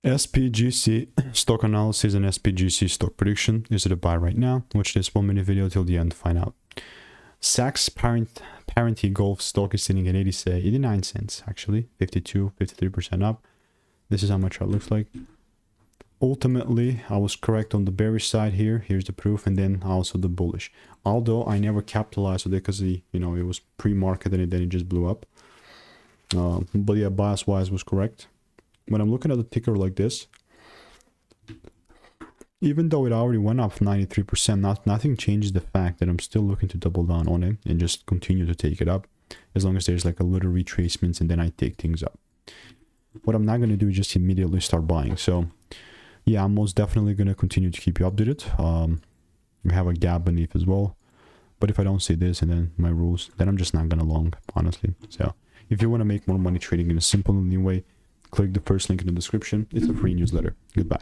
SPGC stock analysis and SPGC stock prediction. Is it a buy right now? Watch this 1-minute video till the end to find out. SAC's Parente Golf stock is sitting at 89 cents actually, 53% up. This is how my chart looks like. Ultimately, I was correct on the bearish side here. Here's the proof, and then also the bullish. Although I never capitalized with it because it was pre-market and then it just blew up. But yeah, bias-wise was correct. When I'm looking at the ticker like this, even though it already went up 93%, nothing changes the fact that I'm still looking to double down on it and just continue to take it up, as long as there's like a little retracements and then I take things up. What I'm not going to do is just immediately start buying. So yeah, I'm most definitely going to continue to keep you updated. We have a gap beneath as well. But if I don't see this and then my rules, then I'm just not going to long, honestly. So if you want to make more money trading in a simple and new way, click the first link in the description. It's a free newsletter. Goodbye.